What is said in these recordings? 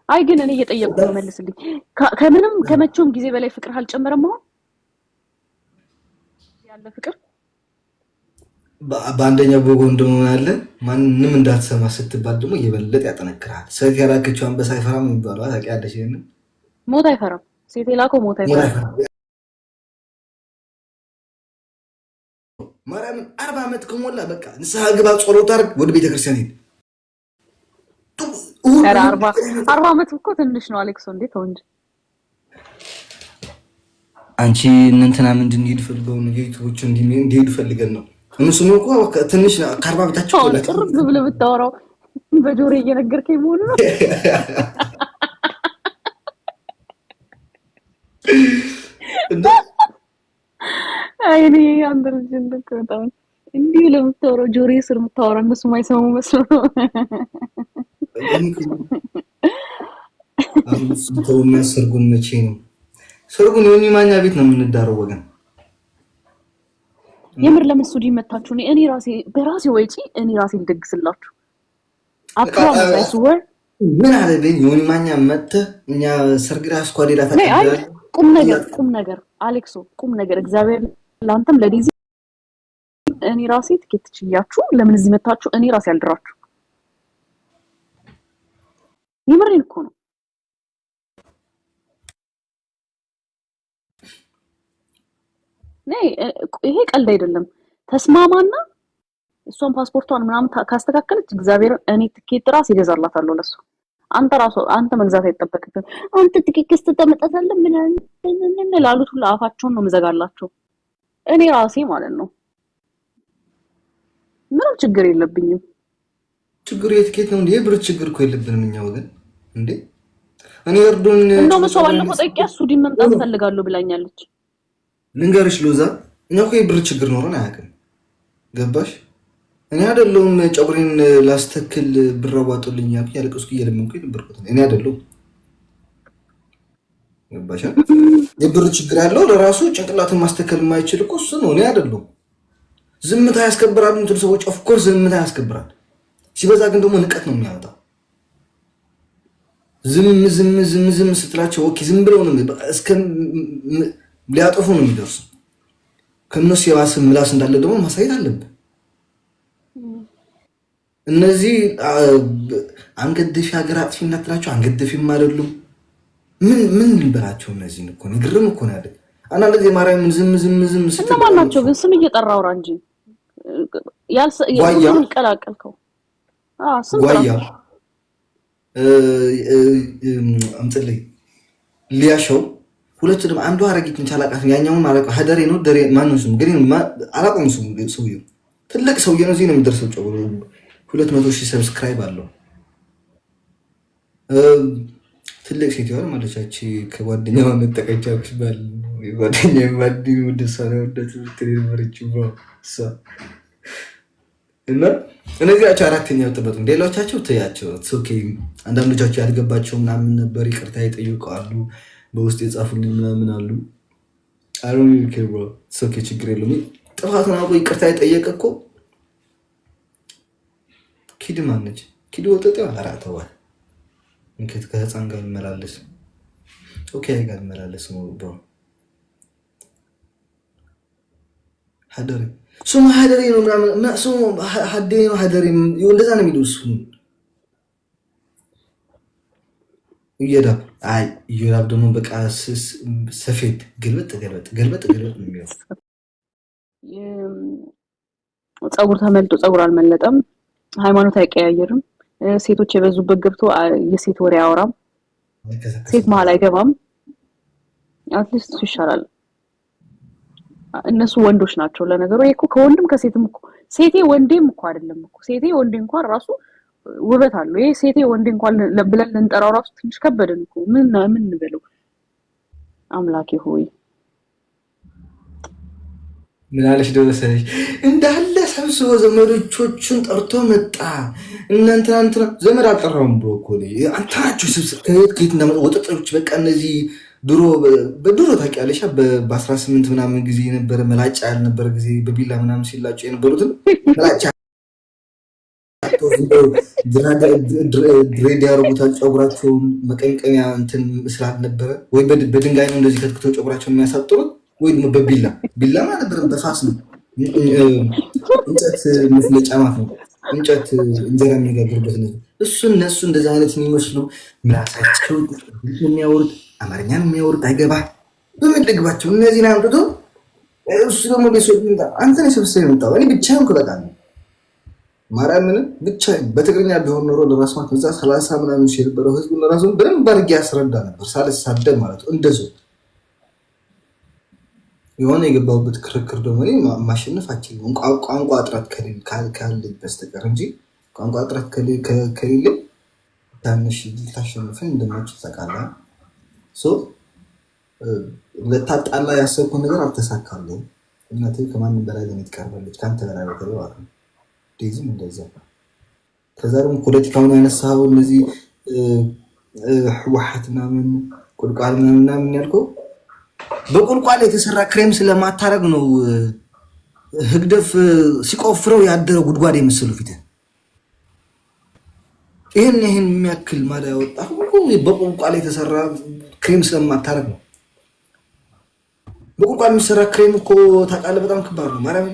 አይ ግን እኔ እየጠየቅኩ ነው መልስልኝ። ከምንም ከመቼውም ጊዜ በላይ ፍቅር አልጨመረም አሁን ያለ ፍቅር በአንደኛው በጎን ደግሞ ያለ ማንንም እንዳትሰማ ስትባል ደግሞ እየበለጠ ያጠነክራል። ሰይፍ ያላከችው አንበሳ አይፈራም የሚባለው ታውቂያለሽ? ይሄንን ሞት አይፈራም። ሴት የላከው ሞት አይፈራም። ማርያምን 40 ዓመት ከሞላ በቃ ንስሐ ግባ፣ ጸሎት አድርግ፣ ወደ ቤተክርስቲያን ሄድ። ኧረ 40 ዓመት እኮ ትንሽ ነው አሌክሶ። እንዴት ነው እንጂ አንቺ እንትና ምንድን ነው ይፈልገው ነው ዩቲዩቦች እንዲሄዱ ፈልገን ነው። እነሱም እኮ ትንሽ ከ40 በታች እኮ ነው። ቅርብ ብለህ ብታወራው በጆሮ እየነገርከኝ መሆኑ ነው። አይ እኔ አንተ ልጅ እንደከታው እንዲህ ለምታወራው ጆሮ ስር የምታወራው እነሱ ማይሰሙ መስሎ ነው። አሁን ተውና ሰርጉን መቼ ነው? ሰርጉን የሆነ ማኛ ቤት ነው የምንዳረው ወገን። የምር ለመስudi መታችሁ ነው። እኔ ራሴ በራሴ ወጪ እኔ ራሴ ልደግስላችሁ አፕሮሚስ አይ ስዌር። ምን አለብኝ የሆነ ማኛ መተ እኛ ሰርግ ራስ ኳዴላ ታቀበለ። ቁም ነገር አሌክሶ ቁም ነገር እግዚአብሔር ላንተም ለዲዚ እኔ ራሴ ትኬት ትችያችሁ ለምን እዚህ መታችሁ? እኔ ራሴ አልድራችሁ። የምሬን እኮ ነው። ይሄ ቀልድ አይደለም። ተስማማና እሷን ፓስፖርቷን ምናምን ካስተካከለች እግዚአብሔር እኔ ትኬት ራስ ይገዛላታለሁ ለሱ። አንተ መግዛት አይጠበቅብህም። አንተ ትኬት ስትጠመጣለህ ምን ላሉት ሁሉ አፋቸውን ነው መዘጋላቸው እኔ ራሴ ማለት ነው። ምንም ችግር የለብኝም። ችግሩ የትኬት ነው እንዴ? ብር ችግር እኮ የለብንም እኛ ወገን እንዴ። እኔ እርዱን እንደው መሰው ባለፈው ጠይቂያ ሱዲን መምጣት ፈልጋለሁ ብላኛለች። ልንገርሽ ሎዛ እኛ እኮ የብር ችግር ኖሮን አያውቅም። ገባሽ? እኔ አይደለሁም ጨጉሬን ላስተክል ብር አዋጡልኝ ያልኩ ያለቀስኩ እየለመንኩ የነበርኩት እኔ አይደለሁም። ገባሽ? የብር ችግር ያለው ለራሱ ጭንቅላትን ማስተከል የማይችል እኮ እሱ ነው። እኔ አይደለሁም። ዝምታ ያስከብራል እንትሉ ሰዎች ኦፍ ኮርስ ዝምታ ያስከብራል። ሲበዛ ግን ደግሞ ንቀት ነው የሚያመጣው። ዝም ስትላቸው ኦኬ ዝም ብለው ነው እስከ ሊያጠፉ ነው የሚደርሱ። ከነሱ የባሰ ምላስ እንዳለ ደግሞ ማሳየት አለብን። እነዚህ አንገደፊ ሀገር አጥፊ እናትላቸው አንገደፊም አይደሉም። ምን ልንበላቸው? እነዚህ እኮ ነው ግርም እኮ ነው አይደል? አንዳንድ ጊዜ ማርያምን ዝም እነማን ናቸው ግን? ስም እየጠራ አውራ እንጂ ቀላቀልከው። ስም ጓያ አምጥልኝ ሊያሸው ሁለቱ ደግሞ አንዱ አረጊት እንቻላቃት ያኛውን አረቀ ሀደሬ ነው ደሬ ማን ስሙ ግን አላቆም ስሙ ሰውዬው ትልቅ ሰውዬ ነው። እዚህ ነው የሚደርሰው። ጨው 200,000 ሰብስክራይብ አለው። ትልቅ ሴት ይሆን ማለቻች ከጓደኛው መጠቀቻች ባል ጓደኛው ባዲ ወደሳ ነው ወደት ትሪመርች ብሮሳ እና እነዚያቸው አራተኛው ጥበት ነው። ሌሎቻቸው ተያቸው ኦኬ። አንዳንዶቻቸው ያልገባቸው ምናምን ነበር ይቅርታ ይጠይቃሉ። በውስጥ የጻፉልኝ ምናምን አሉ። አሮን ይልከብሮ ሶኬ ችግር የለውም። ጥፋቱን አውቆ ይቅርታ የጠየቀ እኮ ኪድ ማነች? ኪድ ወጥተው አራተዋ እንከት ከህፃን ጋር ይመላለስ ኦኬ ጋር ይመላለስ ነው ብሮ ሀደሬ ሱማ ሀደሬ ነው ምናምን ሱማ ሀደሬ እንደዛ ነው የሚሉት እሱ ይየዳ አይ ይራብ ደግሞ በቃ ሰፌድ ገልበጥ ነው የሚለው። ፀጉር ተመልጦ ፀጉር አልመለጠም። ሃይማኖት አይቀያየርም። ሴቶች የበዙበት ገብቶ የሴት ወሬ አያወራም። ሴት መሀል አይገባም። አትሊስት ይሻላል። እነሱ ወንዶች ናቸው ለነገሩ። ይሄ እኮ ከወንድም ከሴትም እኮ ሴቴ ወንዴም እኮ አይደለም እኮ ሴቴ ወንዴ እንኳን ራሱ ውበት አለው። ይሄ ሴቴ ወንዴ እንኳን ብለን ልንጠራው ራሱ ትንሽ ከበደን እኮ ምን እንበለው? አምላኬ ሆይ ምን አለሽ ደረሰሽ? እንዳለ ሰብስቦ ዘመዶቹን ጠርቶ መጣ። እናንተ ዘመድ አልጠራውም ብሎ እኮ አንተ ናችሁ ስብስብ ከየት እንደመጣ ወጣቶች በቃ እነዚህ በድሮ ታውቂያለሽ በ18 ምናምን ጊዜ የነበረ መላጫ ያልነበረ ጊዜ በቢላ ምናምን ሲላጩ የነበሩትን መላጫ ድሬድ ያደርጉታል ጸጉራቸውን መቀንቀሚያ እንትን ስላልነበረ ወይ በድንጋይ ነው እንደዚህ ከትክተው ጸጉራቸውን የሚያሳጥሩት ወይ በቢላ ቢላማ ነበር በፋስ ነው እንጨት መፍለጫ ማለት ነው እንጨት እንጀራ የሚጋግሩበት ነው እነሱ እንደዚህ አይነት የሚመስሉ ምላሳቸው የሚያወሩት አማርኛን የሚያወሩት አይገባ በመደግባቸው እነዚህን አምጥቶ እሱ ደግሞ ቤተሰብ አንተ ነው ሰብስበህ የመጣው እኔ ብቻዬን ከበቃኝ ማርያምን ብቻ በትግርኛ ቢሆን ኖሮ ለራስማት እዛ 30 ምናምን ሺህ የነበረው ህዝብ ለራሱን በደንብ አድርጌ ያስረዳ ነበር ሳልሳደብ ማለት ነው እንደዚሁ የሆነ የገባሁበት ክርክር ደግሞ እኔ ማሸነፍ አልችልም ቋንቋ እጥረት ካለ በስተቀር እንጂ ቋንቋ እጥረት ከሌለ ታንሽ ልታሸንፈኝ እንደማችል ታውቃለህ ለታጣላ ያሰብኩት ነገር አልተሳካልኝም እናቴ ከማንም በላይ ለኔ ትቀርባለች ካንተ በላይ በተለይ ማለት ነው ዴዚም እንደዛ ከዛ ደግሞ ፖለቲካውን ያነሳው እነዚህ ህወሓት ምናምን ቁልቋል ምናምን ያልከው በቁልቋል የተሰራ ክሬም ስለማታረግ ነው ህግደፍ ሲቆፍረው ያደረው ጉድጓድ የመሰሉ ፊት ይሄን የሚያክል ማዳ ያወጣው በቁልቋል የተሰራ ክሬም ስለማታረግ ነው በቁልቋል የሚሰራ ክሬም እኮ ታውቃለህ በጣም ከባድ ነው ማለት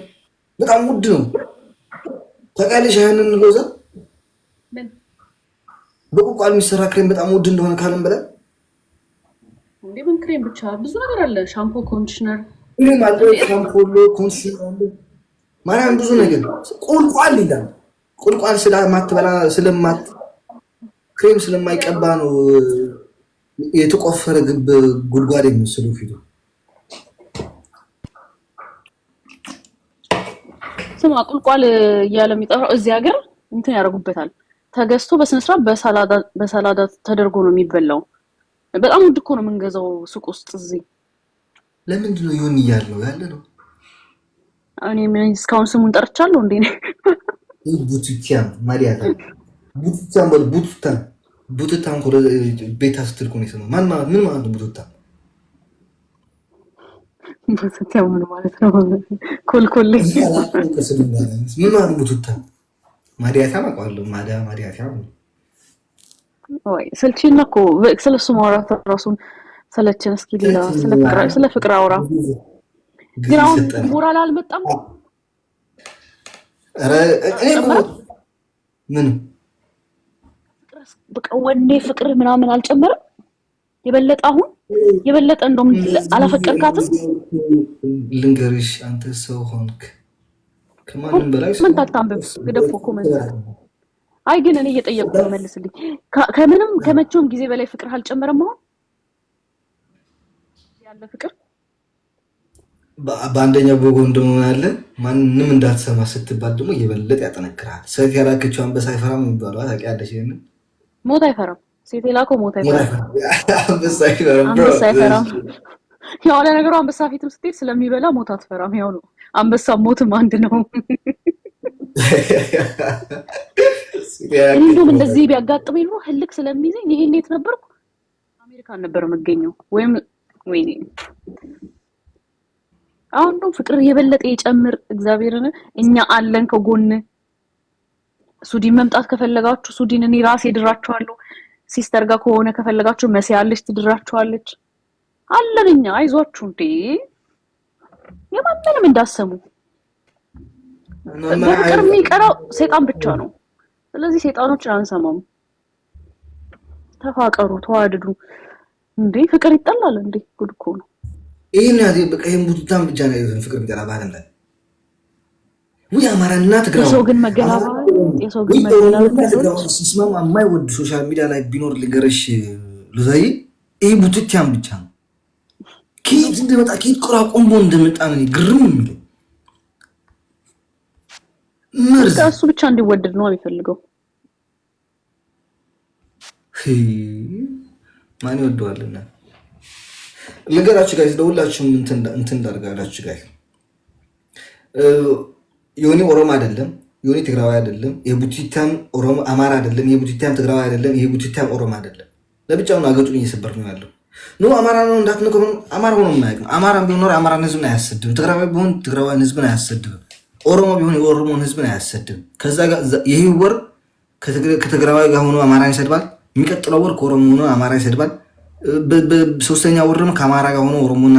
በጣም ውድ ነው ታውቃለሽ ያንን ጎዛ በቁልቋል የሚሰራ ክሬም በጣም ውድ እንደሆነ ካለም በላይ እንዴ ምን ክሬም ብቻ ብዙ ነገር አለ ሻምፖ ኮንዲሽነር ይሄ ማለት ሻምፖ ኮንዲሽነር ማርያም ብዙ ነገር ቁልቋል ይላል ቁልቋል ስለማትበላ ስለማት ክሬም ስለማይቀባ ነው የተቆፈረ ግብ ጉድጓድ የሚመስለው ፊቱ ስማ ቁልቋል እያለ የሚጠራው እዚህ ሀገር እንትን ያደርጉበታል ተገዝቶ በስነስርዓት በሰላዳ ተደርጎ ነው የሚበላው በጣም ውድ እኮ ነው የምንገዛው ሱቅ ውስጥ እዚህ ለምንድን ነው ይሁን እያለው ያለ ነው እኔ ምን እስካሁን ስሙን ጠርቻለሁ እንዴ ቡቱቲያን ማሪያታ ቡቱታን ኮረ ቤታ ስትል ኮኔ ሰማ ምን ማለት ነው ቡቱታ ቡቱታን ማለት ነው ኮልኮሌ ምን ማለት ነው ቡቱታ ማሪያታ ማቋለው ማሪያታ ወይ ስልችና እኮ ስለሱ ማውራት ራሱን ሰለችን እስኪ ሌላ ስለ ፍቅር አውራ ግን አሁን ሞራል አልመጣም ኧረ እኔ ምን በቃ ወኔ ፍቅር ምናምን አልጨመረም የበለጠ አሁን የበለጠ እንደውም አላፈቀርካትም ልንገርሽ አንተ ሰው ሆንክ ከማንም በላይ ምን ታታምብ ግደፎ ኮመንት አይ ግን እኔ እየጠየቅኩ ነው መልስልኝ ከምንም ከመቼውም ጊዜ በላይ ፍቅር አልጨመረም አሁን ያለ ፍቅር በአንደኛው በጎን ደግሞ ያለ ማንንም እንዳትሰማ ስትባል ደግሞ እየበለጠ ያጠነክራል ሰይፍ ያላከችው አንበሳ አይፈራም የሚባለው ታውቂያለሽ ይሄንን ሞት አይፈራም ሴት የላከው ሞት አይፈራም አንበሳ አይፈራም ያው ለነገሩ አንበሳ ፊትም ስትሄድ ስለሚበላ ሞት አትፈራም ያው ነው አንበሳ ሞትም አንድ ነው እንደውም እንደዚህ ቢያጋጥመኝ ነው ህልክ ስለሚይዘኝ ይሄን የት ነበርኩ አሜሪካን ነበር የምገኘው ወይኔ አሁን ነው ፍቅር የበለጠ ይጨምር እግዚአብሔርን እኛ አለን ከጎን ሱዲን መምጣት ከፈለጋችሁ ሱዲን እኔ ራሴ ድራችኋለሁ ሲስተር ጋር ከሆነ ከፈለጋችሁ መሲያለች ትድራችኋለች አለን እኛ አይዟችሁ እንዴ የማንንም እንዳሰሙ ፍቅር የሚቀረው ሰይጣን ብቻ ነው ስለዚህ ሰይጣኖችን አንሰማም ተፋቀሩ ተዋደዱ እንዴ ፍቅር ይጠላል እንዴ ጉድ እኮ ነው ይሄን ያዚ በቃ ይሄን ቡቱታን ብቻ ነው ይሄን ፍቅር ቢጠላ ባለም ላይ ወይ አማራና ትግራው የሰው ግን መገላባ ሲስማማ የማይወድ ሶሻል ሚዲያ ላይ ቢኖር ልንገርሽ ሉዛይ ይሄ ቡቱታን ብቻ ነው ከየት እንደመጣ ከየት ቆራቆምቦ እንደመጣ ነው ግርም የሚለው እሱ ብቻ እንዲወደድ ነው የሚፈልገው ማን ይወደዋልና ልንገራችሁ ጋይስ ደውላችሁም እንትን ዳርጋላችሁ ጋይስ ዮኒ ኦሮሞ አይደለም ዮኒ ትግራዋይ አይደለም የቡቲታም ኦሮሞ አማራ አይደለም የቡቲታም ትግራዋይ አይደለም የቡቲታም ኦሮሞ አይደለም ለብቻው ነው አገጩን እየሰበር ነው ያለው ነው አማራ ነው እንዳትነከው አማራ ሆኖ የማያውቅ አማራ ቢሆን ኖር አማራን ህዝብን አያሰድብም ትግራዋይ ቢሆን ትግራዋይን ህዝብን አያሰድብም ኦሮሞ ቢሆን የኦሮሞን ህዝብን አያሰድም። ከዛ ጋር ይሄ ወር ከትግራዋይ ጋር ሆኖ አማራን ይሰድባል። የሚቀጥለው ወር ከኦሮሞ ሆኖ አማራ ይሰድባል። በሶስተኛ ወር ደግሞ ከአማራ ጋር ሆኖ ኦሮሞና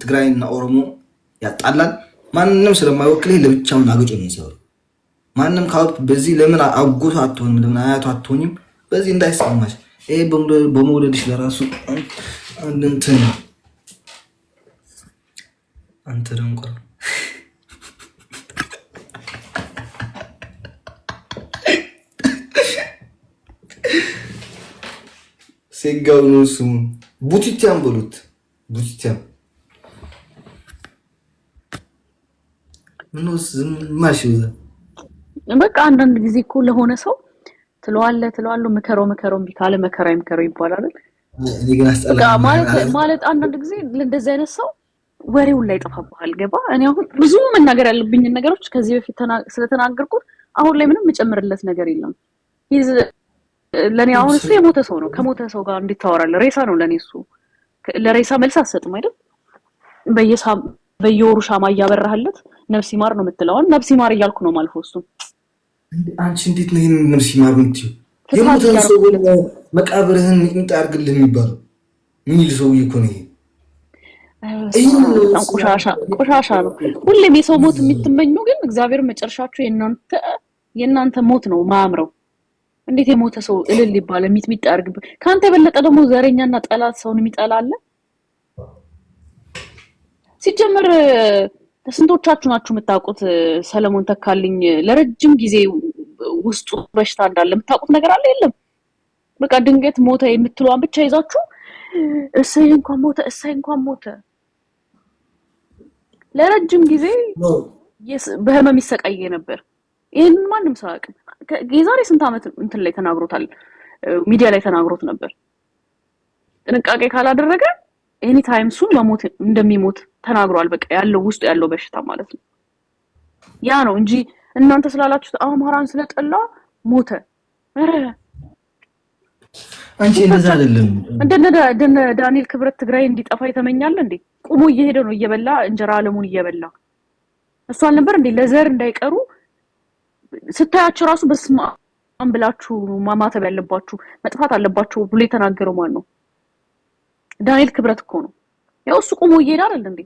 ትግራይና ኦሮሞ ያጣላል። ማንንም ስለማይወክልህ ለብቻውን አገጭ ነው የሚሰሩ ማንም ካውት በዚህ ለምን አጎቱ አትሆንም? ለምን አያቱ አትሆኝም? በዚህ እንዳይሰማሽ ይሄ በመውደድሽ ለራሱ አንድ እንትን አንተ ደንቆ ሴጋው ነው ስሙ ቡቲቲያን በሉት ቡቲቲያን ምንስ ማሽው በቃ አንዳንድ ጊዜ እኮ ለሆነ ሰው ትለዋለህ መከረው ቢካለ መከራ ይምከረው ይባላል። እኔ ግን አስጠላ ማለት አንዳንድ ጊዜ ለእንደዚህ አይነት ሰው ወሬው ላይ ጠፋብሃል። ገባ? እኔ አሁን ብዙ መናገር ያለብኝ ነገሮች ከዚህ በፊት ስለተናገርኩት አሁን ላይ ምንም የምጨምርለት ነገር የለም። ለኔ አሁን እሱ የሞተ ሰው ነው። ከሞተ ሰው ጋር እንዴት ታወራለህ? ሬሳ ነው ለኔ እሱ። ለሬሳ መልስ አትሰጥም አይደል? በየወሩ ሻማ እያበራህለት ነፍስ ይማር ነው የምትለው። ነፍስ ይማር እያልኩ ነው ማልፎ እሱ አንቺ እንዴት ነው ይሄን ነፍስ ይማር የምትይው? የሞተን ሰው መቃብርህን ይምጣ ያርግልህ የሚባለው ምን ይል ሰው እኮ ነው ይሄ። ቆሻሻ ነው። ሁሌም የሰው ሞት የምትመኙ ግን እግዚአብሔር መጨረሻችሁ የእናንተ ሞት ነው ማምረው። እንዴት የሞተ ሰው እልል ይባላል? ሚጥሚጣ ያርግብህ። ካንተ የበለጠ ደግሞ ዘረኛና ጠላት ሰውን የሚጠላለ ሲጀምር ስንቶቻችሁ ናችሁ የምታውቁት? ሰለሞን ተካልኝ ለረጅም ጊዜ ውስጡ በሽታ እንዳለ የምታውቁት ነገር አለ? የለም። በቃ ድንገት ሞተ የምትሏን ብቻ ይዛችሁ እሰይ እንኳን ሞተ። ለረጅም ጊዜ በህመም ይሰቃየ ነበር። ይሄን ማንም ሰው አያውቅም። የዛሬ ስንት ዓመት እንትን ላይ ተናግሮታል፣ ሚዲያ ላይ ተናግሮት ነበር። ጥንቃቄ ካላደረገ ኤኒ ታይም ሱን መሞት እንደሚሞት ተናግሯል። በቃ ያለው ውስጡ ያለው በሽታ ማለት ነው። ያ ነው እንጂ እናንተ ስላላችሁት አማራን ስለጠላ ሞተ። አንቺ እንደዛ አይደለም። እንደነ ዳንኤል ክብረት ትግራይ እንዲጠፋ ይተመኛል እንዴ? ቁሞ እየሄደ ነው እየበላ እንጀራ አለሙን እየበላ እሱ አልነበር እንዴ? ለዘር እንዳይቀሩ ስታያቸው ራሱ በስመ አብ ብላችሁ ማማተብ ያለባችሁ መጥፋት አለባችሁ ብሎ የተናገረው ማን ነው? ዳንኤል ክብረት እኮ ነው። ያው እሱ ቁሞ እየሄደ አይደል እንዴ?